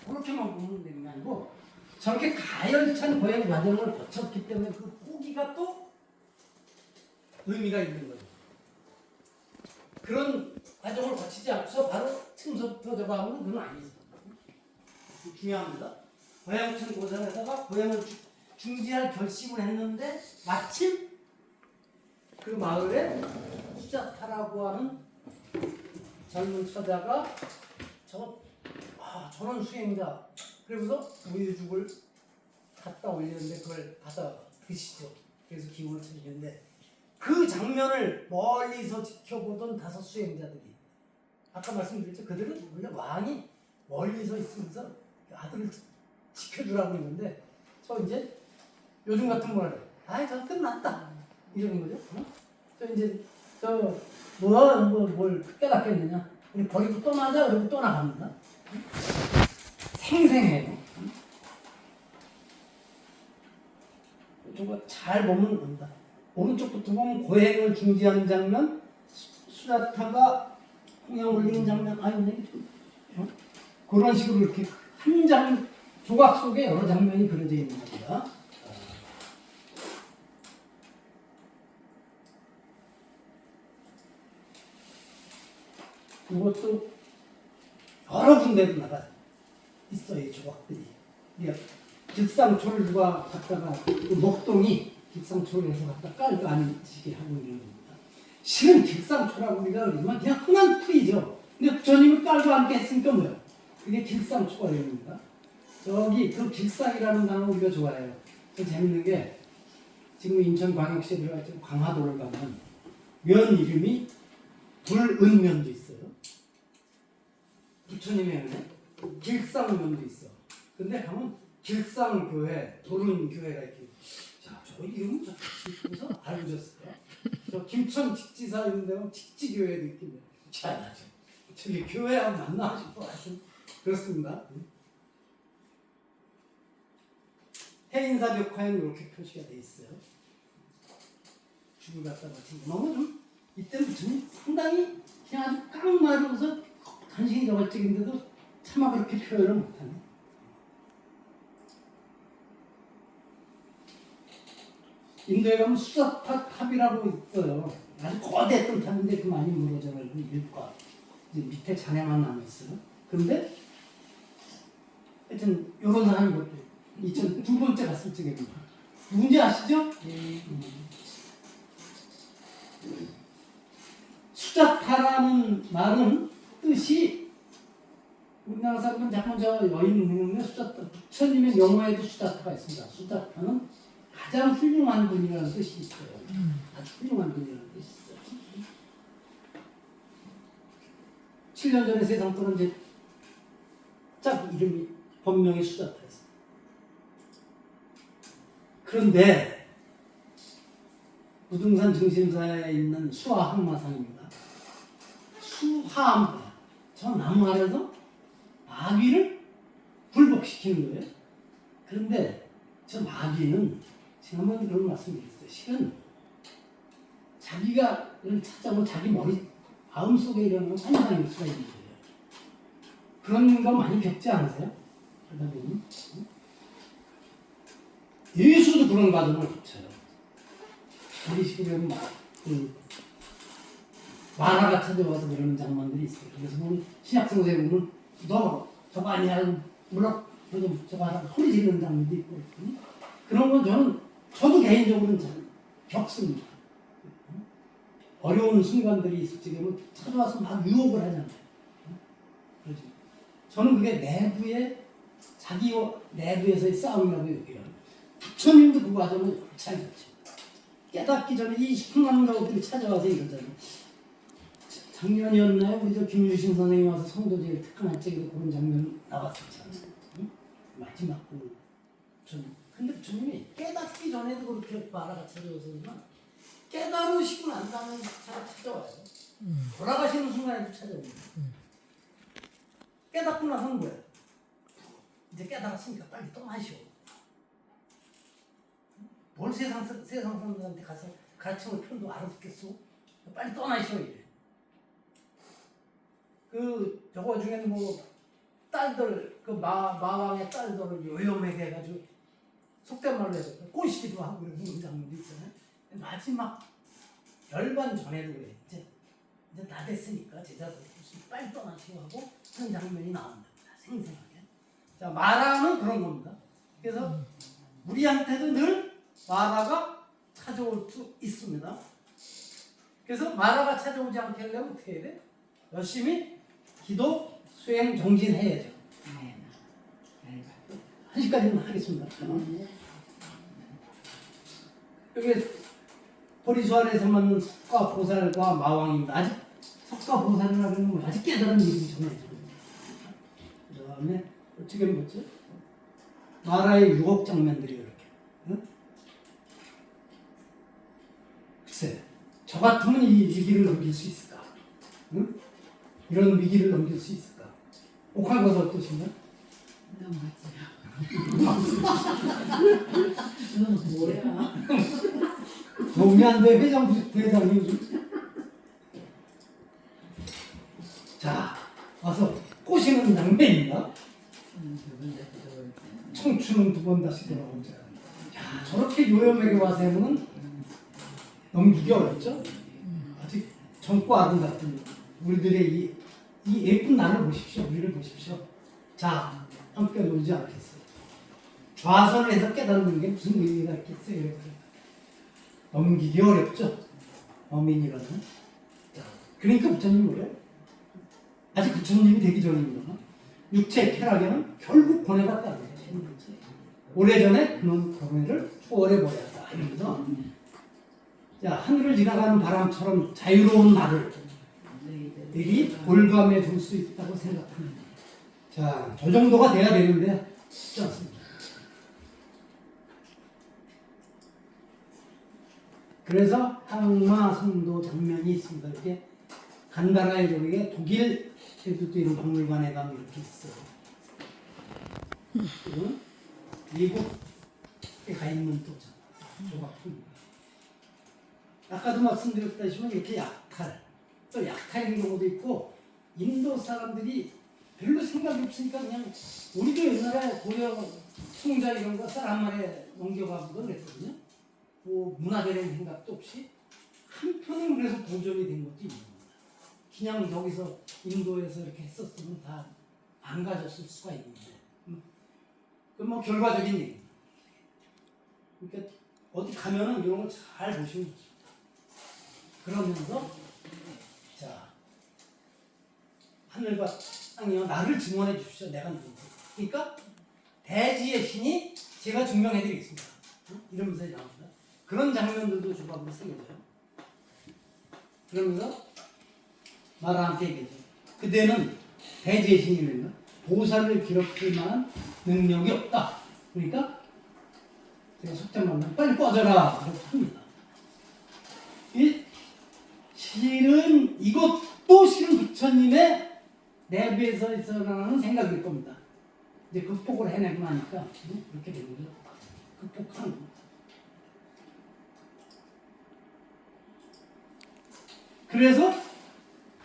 그렇게만 보면 되는 게 아니고 저렇게 가열찬 고행 과정을 거쳤기 때문에 그 포기가 또 의미가 있는 거죠. 그런 과정을 거치지 않고서 바로 틈서부터 저거 하면 그건 아니죠. 중요합니다. 고향천 고장에다가 고향을 중지할 결심을 했는데 마침 그 마을에 수자타라고 하는 젊은 처자가 저런 수행자 그러고서 우유죽을 갖다 올리는데 그걸 받아 드시죠. 그래서 기운을 차리는데 그 장면을 멀리서 지켜보던 5 수행자들이 아까 말씀드렸죠. 그들은 원래 왕이 멀리서 있으면서 아들을 지켜주라고 했는데 저 이제 요즘 같은 말을 저 끝났다 이러는 거죠. 저 이제 뭘 깨닫겠느냐 우리 버리고 떠나자 그러고 떠나갑니다. 생생해요. 저거 잘 보면 됩니다. 오른쪽부터 보면 고행을 중지하는 장면, 수자타가 홍양 올리는 장면, 그런 식으로 이렇게 한 장 조각 속에 여러 장면이 그려져 있는 겁니다. 이것도 여러 군데로 나가 있어요, 이 조각들이. 길상초를 누가 갖다가 그 목동이 길상초를 해서 갖다 깔고 앉히게 하고 있는 겁니다. 실은 길상초라고 우리가 그러지만 그냥 흔한 풀이죠. 근데 부처님을 깔고 앉게 했으니까 뭐예요? 그게 길상초가 됩니다. 저기 그 길상이라는 단어 우리가 좋아해요. 재밌는 게 지금 인천광역시에 들어가서 광화도를 가면 면 이름이 불은면도 있어요. 부처님의 은혜 길상면도 있어. 근데 가면 길상교회, 도른교회가 이렇게 저 이름은 그래서 알고 계셨을까? 저 김천 직지사 있는 데는 직지교회도 있긴데 저기 교회하고 만나 싶어 하여튼 그렇습니다. 해인사벽화에는 이렇게 표시가 돼 있어요. 죽을 갖다가 너무 좀 이때는 좀 상당히 그냥 아주 깡마르면서 간신히 저걸찍인데도 차마 그렇게 표현을 못하네. 인도에 가면 수자타 탑이라고 있어요. 아주 거대했던 탑인데 그 많이 무너져가지고 일과 밑에 잔해만 남아있어요. 그런데 하여튼 이런 사람이 뭐 2002번째 갔을 적에 누군지 아시죠? 수자타라는 말은 뜻이 우리나라 사람은 자꾸 저 여인문에 수자타 부처님의 명화에도 수자타가 있습니다. 수자타는 가장 훌륭한 분이라는 뜻이 있어요. 아주 훌륭한 분이라는 뜻이 있어요. 7년 전에 세상 떠난 이제 짝 이름이 본명이 수자타였어요. 그런데 무등산 중심사에 있는 수화항마상입니다. 수화암파 저 나무 아래서 마귀를 굴복시키는 거예요. 그런데 저 마귀는 지난번에 그런 말씀드렸어요. 실은 자기가 찾아오면 자기 머리 마음속에 일어나는 환상일 수가 있는 거예요. 그런 거 많이 겪지 않으세요? 그러다 보니 예수도 그런 과정을 거쳐요. 우리 시골에는 만화가 찾아와서 그러는 장면들이 있어요. 그래서 보면 신약성서에 보면 너 저거 아니야 물론 저거 하다가 소리 지르는 장면도 있고 그런 건 저도 개인적으로는 잘 겪습니다. 어려운 순간들이 있을 적에 찾아와서 막 유혹을 하잖아요. 그렇죠. 저는 그게 자기 내부에서의 싸움이라고 여겨요. 부처님도 그 과정을 잘 겪죠. 깨닫기 전에 이 흉한 것들이 찾아와서 이러잖아요. 작년이었나요? 우리 저 김유신 선생님이 와서 성도제일 특강할 적에도 그런 장면 나왔었잖아요. 응? 마지막 근데 부처님이 깨닫기 전에도 그렇게 마라가 찾아오지만 깨달으시고 난 다음에 찾아와요. 돌아가시는 순간에도 찾아옵니다. 깨닫고 나서는 뭐예요? 이제 깨달았으니까 빨리 떠나시오. 뭘 세상 사람들한테 가서 가르침을 편도 알아듣겠소? 빨리 떠나시오 이래. 저거 중에는 딸들 그 마왕의 딸들을 요염하게 해가지고 속된 말로 해서 꼬시기도 하고 그런 장면도 있잖아요. 마지막 열반 전에도 그래. 이제 다 됐으니까 제자들 빨리 떠나시고 하고 하는 장면이 나옵니다. 생생하게. 자, 마라는 그런 겁니다. 그래서 우리한테도 늘 마라가 찾아올 수 있습니다. 그래서 마라가 찾아오지 않게 하려면 어떻게 해야 돼? 열심히 기도, 수행, 정진해야죠. 1시까지는 하겠습니다. 여기 보리수알에서 만난 석가보살과 마왕입니다. 아직 석가보살이라는 건 아직 깨달은 일이기 전에. 그 다음에 어떻게 뭐죠? 마라의 유혹 장면들이 이렇게. 응? 글쎄, 저 같으면 이 위기를 넘길 수 있을까? 응? 이런 위기를 넘길 수 있을까? 옥황버섯 어떠신가요? 너는 뭐야? 도움이 안 돼, 회장이 요즘. 자, 와서 꼬시는 장면입니다. 청춘은 두 번 다시 돌아오자. 야, 저렇게 요염하게 와서 하면 넘기기 어렵죠? 아직 젊고 아름답던 우리들의 이 예쁜 나를 보십시오. 우리를 보십시오. 자, 함께 놀지 않겠어요? 좌선에서 깨닫는 게 무슨 의미가 있겠어요? 넘기기 어렵죠? 어민이라는. 자, 그러니까 부처님 뭐래요? 아직 부처님이 되기 전입니다. 육체 쾌락에는 결국 고뇌가 따르죠. 오래전에 그놈 고뇌를 초월해버렸다. 이러면서 자, 하늘을 지나가는 바람처럼 자유로운 나를 여기 올감에 둘 수 있다고 생각합니다. 자, 저 정도가 돼야 되는데 쉽지 않습니다. 그래서 항마성도 장면이 있습니다. 이렇게 간다라의 조국에 독일 제주도 박물관에 가면 이렇게 있어요. 그리고 미국에 가 있는 또 조각품. 아까도 말씀드렸다시피 이렇게 약탈, 또 약탈인 경우도 있고 인도 사람들이 별로 생각이 없으니까 그냥 우리도 옛날에 고려 승자 이런 거 쌀 한 마리에 넘겨가기도 그랬거든요. 뭐 문화적인 생각도 없이 한편은 그래서 보존이 된 것도 있는 겁니다. 그냥 여기서 인도에서 이렇게 했었으면 다 안 가졌을 수가 있는데 그건 뭐 결과적인 얘기입니다. 그러니까 어디 가면은 이런 걸 잘 보시면 좋습니다. 그러면서 자, 하늘과 땅이여 나를 증언해 주십시오. 내가 누군지. 그러니까 대지의 신이 제가 증명해 드리겠습니다. 이러면서 나옵니다. 그런 장면들도 조각으로 생겨져요. 그러면서 마라한테 얘기하죠. 그대는 대지의 신이면요 보살을 괴롭힐 만한 능력이 없다. 그러니까 제가 속된 말로 빨리 꺼져라. 그렇게 합니다. 이것도 실은 부처님의 내부에서 일어나는 생각일 겁니다. 이제 극복을 해내고 나니까 그렇게 되는 거죠. 극복하는 겁니다. 그래서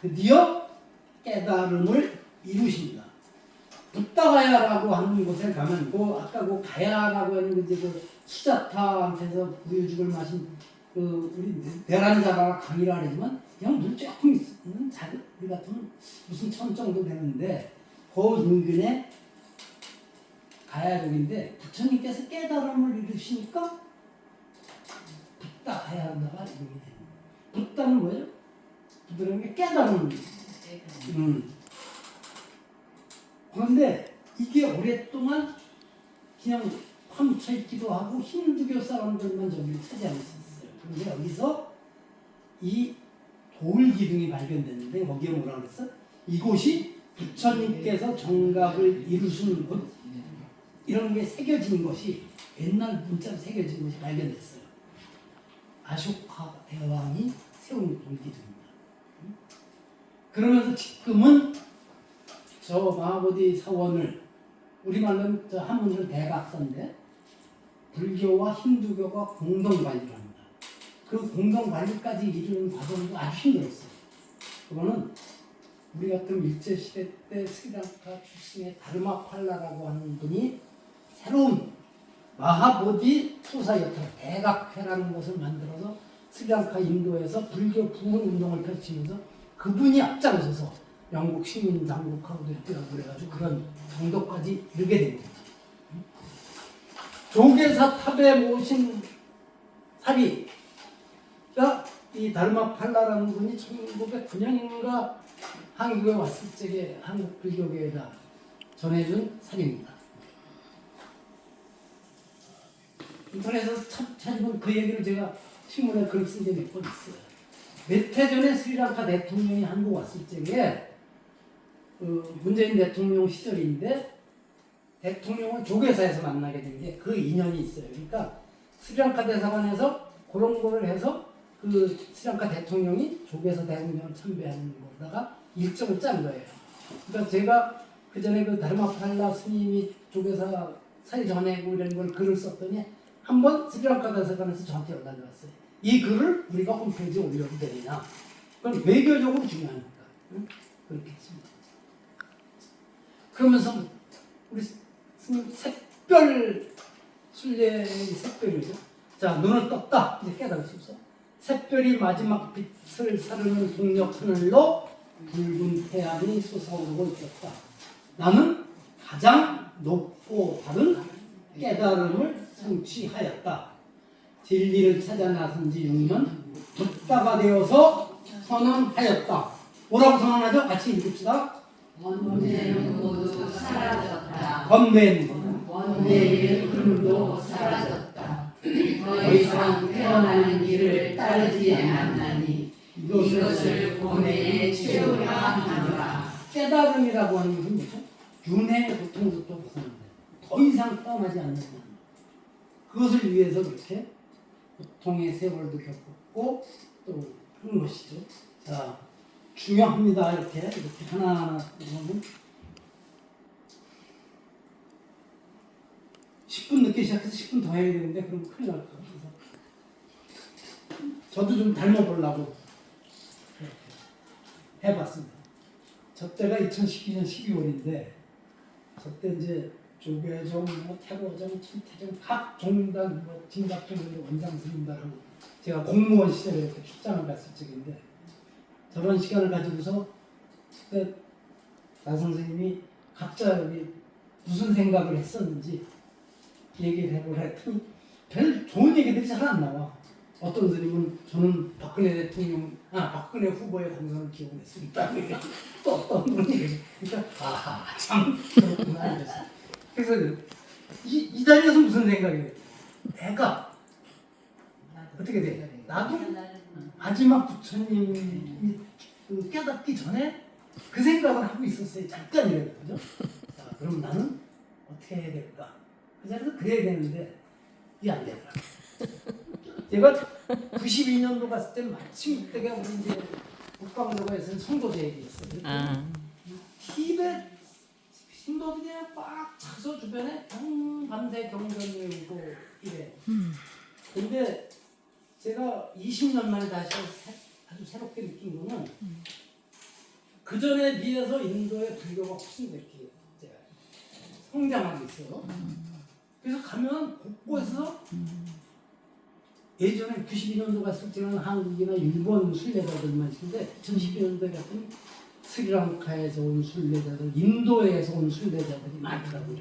드디어 깨달음을 이루십니다. 붓다가야라고 하는 곳에 가면, 아까 그 가야라고 하는 그 수자타한테서 부유죽을 마신 우리 내란자가 강의를 하지만 그냥 물 조금 있으면 작은 우리 같으면 무슨 천 정도 되는데 그 인근에 가야족인데 부처님께서 깨달음을 이루시니까 붓다가야라가 이름이 됩니다. 붓다는 뭐예요? 부드러운 게 깨달음. 그런데 이게 오랫동안 그냥 파묻혀있기도 하고 힌두교 사람들만 저기를 차지하고 있었어요. 그런데 여기서 이 돌기둥이 발견됐는데 거기에 뭐라 그랬어? 이곳이 부처님께서 정각을 이루시는 곳, 이런 게 새겨진 것이 옛날 문자로 새겨진 것이 발견됐어요. 아쇼카 대왕이 세운 돌기둥입니다. 그러면서 지금은 저 마하보디 사원을 우리말로는 저 한문으로 대각선인데 불교와 힌두교가 공동 관리를 합니다. 그 공동 관리까지 이루는 과정도 아주 힘들었어요. 그거는 우리 같은 일제시대 때 스리랑카 출신의 다르마팔라라고 하는 분이 새로운 마하보디 투사여타 대각회라는 것을 만들어서 스리랑카 인도에서 불교 부흥 운동을 펼치면서 그분이 앞장서서 영국 식민 당국하고도 있더라고 그래가지고 그런 정도까지 이르게 됩니다. 조계사 탑에 모신 사리가 이 다르마팔라라는 분이 1909년인가 한국에 왔을 적에 한국 불교계에다 전해준 사리입니다. 인터넷에서 찾으면 그 얘기를 제가 신문에 글 쓴 게 몇 번 있어요. 몇 해 전에 스리랑카 대통령이 한국 왔을 적에 문재인 대통령 시절인데 대통령을 조계사에서 만나게 된 게 그 인연이 있어요. 그러니까 스리랑카 대사관에서 그런 거를 해서 그 스리랑카 대통령이 조계사 대통령을 참배하는 거다가 일정을 짠 거예요. 그러니까 제가 그 전에 그 다르마팔라 스님이 조계사 사리 전해고 이런 걸 글을 썼더니 한번 스리랑카 대사관에서 저한테 연락이 왔어요. 이 글을 우리가 홈페이지에 올려도 되느냐? 그건 외교적으로 중요하니까. 응? 그렇게 했습니다. 그러면서 우리 스님 샛별 순례의 샛별이죠. 자, 눈을 떴다. 이제 깨달으십시오. 샛별이 마지막 빛을 사르는 동력 하늘로 붉은 태양이 솟아오르고 있었다. 나는 가장 높고 바른 깨달음을 성취하였다. 진리를 찾아 나선 지 6년 붓다가 되어서 선언하였다. 뭐라고 선언하죠? 같이 읽읍시다. 원죄는 모두 사라졌다. 번뇌는 원죄의 흐름도 사라졌다. 더 이상 태어나는 길을 따르지 않았나니 이것을 고뇌에 채우려 하노라. 깨달음이라고 하는 것은 뭐죠? 윤회의 고통부터 벗어난다. 더 이상 태어나지 않는다. 그것을 위해서 그렇게 고통의 세월도 겪었고 또 하는 것이죠. 자, 중요합니다. 이렇게 하나하나 보면 10분 늦게 시작해서 10분 더 해야 되는데 그럼 큰일 날 것 같아서 저도 좀 닮아보려고 해봤습니다. 저 때가 2012년 12월인데 저 때 이제 조계종, 태고종, 천태종 각 종단, 진각종 원장 스님들하고 제가 공무원 시절에 이렇게 출장을 갔을 적인데 저런 시간을 가지고서 그때 나 선생님이 각자 여기 무슨 생각을 했었는지 얘기를 해보라 했더니 별 좋은 얘기들이 잘 안 나와. 어떤 스님은 저는 박근혜 후보의 당선을 기원했습니다. 또 어떤 분이 그러니까 참 그렇구나 이랬어요. 그래서 이 자리에서 무슨 생각이에요? 내가 어떻게 돼? 나도 마지막 부처님이 깨닫기 전에 그 생각을 하고 있었어요. 잠깐이라도 그죠? 자, 그럼 나는 어떻게 해야 될까? 그 자리에서 그래야 되는데 이게 안 되더라. 제가 92년도 갔을 때 마침 그때가 우리 이제 국방부에서는 성도제일이 있어요. 티벳 신도들이 꽉 차서 주변에 밤새 경전 외우고 이래. 근데 제가 20년 만에 다시 아주 새롭게 느낀 거는 그 전에 비해서 인도의 불교가 훨씬 이렇게 성장하고 있어요. 그래서 가면 곳곳에서 예전에 92년도 갔을 때는 한국이나 일본 순례자들만 있는데 2012년도에 갔더니 스리랑카에서 온 순례자들, 인도에서 온 순례자들이 많더라고요.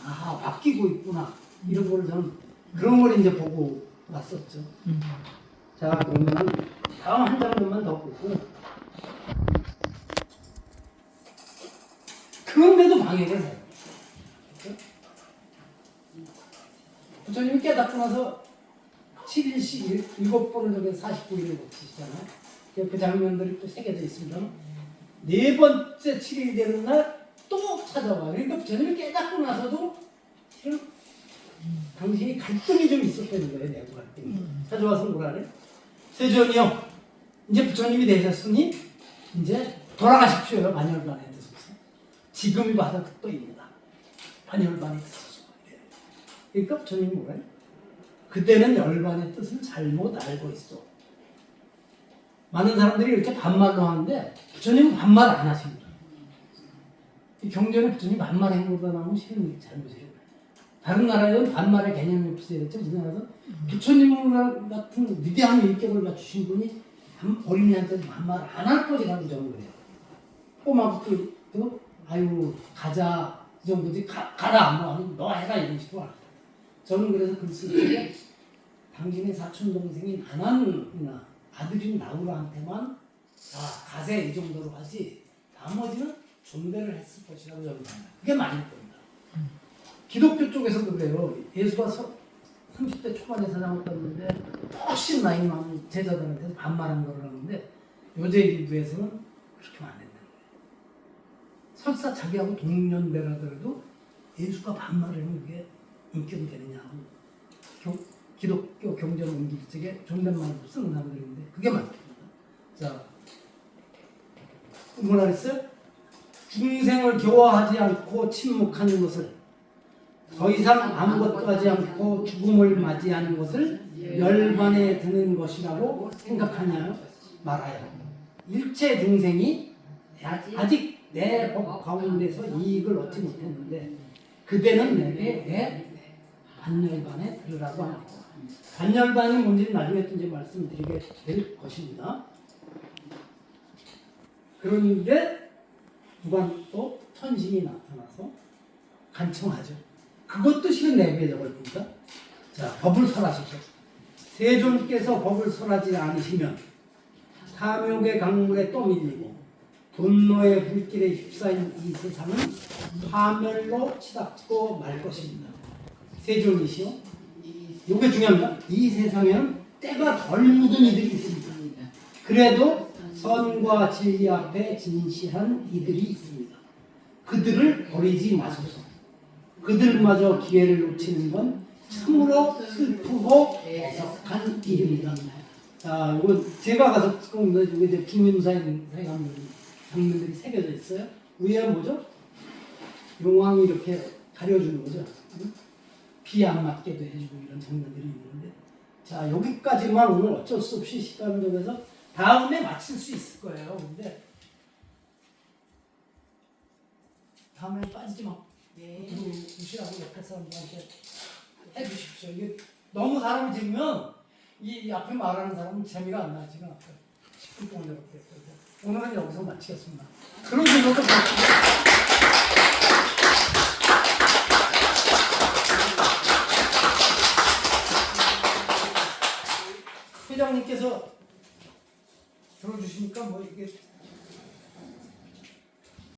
아, 바뀌고 있구나. 이런 걸 저는 그런 걸 이제 보고 왔었죠. 자, 그러면 다음 한 장면만 더 보고 그런데도 방해를 해요. 그렇죠? 부처님이 깨닫고 나서 7일씩 7번을 저기 49일을 거치시잖아요. 그 장면들이 또 새겨져 있습니다. 네 번째 7일이 되는 날 또 찾아와요. 그러니까 부처님이 깨닫고 나서도 당신이 갈등이 좀 있었다는 거예요. 내부 갈등이. 찾아와서 뭐라 그래? 세존이요. 이제 부처님이 되셨으니 이제 돌아가십시오. 만열반의 뜻으로서. 지금이 바로 그때입니다. 만열반의 뜻으로서. 그러니까 부처님이 뭐라 그래? 그때는 열반의 뜻을 잘못 알고 있어. 많은 사람들이 이렇게 반말로 하는데 부처님은 반말 안 하십니다. 이 경전에 부처님 반말 행보가 나오면 실은 잘못이에요. 다른 나라에는 반말의 개념이 없어요. 그렇죠? 우리나라에서 부처님 같은 위대한 인격을 갖추신 분이 어린이한테 반말 안 할 거지라고 저는 그래요. 꼬마부터 아유 가자 이 정도지 가라 뭐 아니면 너 해라 이런 식으로 안 해요. 저는 그래서 글 쓸 때 당신의 사촌 동생인 아난이나 아들인 나우라한테만 가세 이 정도로 하지 나머지는 존대를 했을 것이라고 저는 생각합니다. 그게 맞을 겁니다. 기독교 쪽에서도 그래요. 예수가 30대 초반에 사랑을 떴는데 훨씬 나이 많은 제자들한테서 반말한 거를 하는데 요제일부에서는 그렇게 하면 안 된다는 거예요. 설사 자기하고 동년배라더라도 예수가 반말을 하면 그게 인격이 되느냐고 기독교 경전 옮길 적에 존댓말로 쓰는 사람들인데 그게 맞습니다. 자, 뭐라 그랬어요? 중생을 교화하지 않고 침묵하는 것을 더 이상 아무것도 하지 않고 죽음을 맞이하는 것을 열반에 드는 것이라고 생각하냐 말아요. 일체 중생이 아직 내 법 가운데서 이익을 얻지 못했는데 그대는 내게 내 반열반에 들으라고 합니다. 반열반이 뭔지 나중에 또 이제 말씀드리게 될 것입니다. 그런데 누가 또 천신이 나타나서 간청하죠. 그것도 실은 내부에 적어집니다. 자, 법을 설하십시오. 세존께서 법을 설하지 않으시면 탐욕의 강물에 떠밀리고 분노의 불길에 휩싸인 이 세상은 파멸로 치닫고 말 것입니다. 세존이시오. 이게 중요합니다. 이 세상에는 때가 덜 묻은 이들이 있습니다. 그래도 선과 진리 앞에 진실한 이들이 있습니다. 그들을 버리지 마소서. 그들마저 기회를 놓치는 건 참으로 슬프고 애석한 일입니다. 자, 이거 제가 가서 이게 이제 김윤사의 장면들이 새겨져 있어요. 위에 뭐죠? 용왕이 이렇게 가려주는 거죠. 비 안 맞게도 해주고 이런 장면들이 있는데, 자 여기까지만 오늘 어쩔 수 없이 시간 정해서 다음에 마칠 수 있을 거예요. 근데 다음에 빠지지 마. 무시하고 옆에 사람들한테 해주십시오. 이게 너무 사람이 들면 이 앞에 말하는 사람은 재미가 안 나지가 않아요. 10분 동안 이렇게. 오늘은 여기서 마치겠습니다. 그런 생각도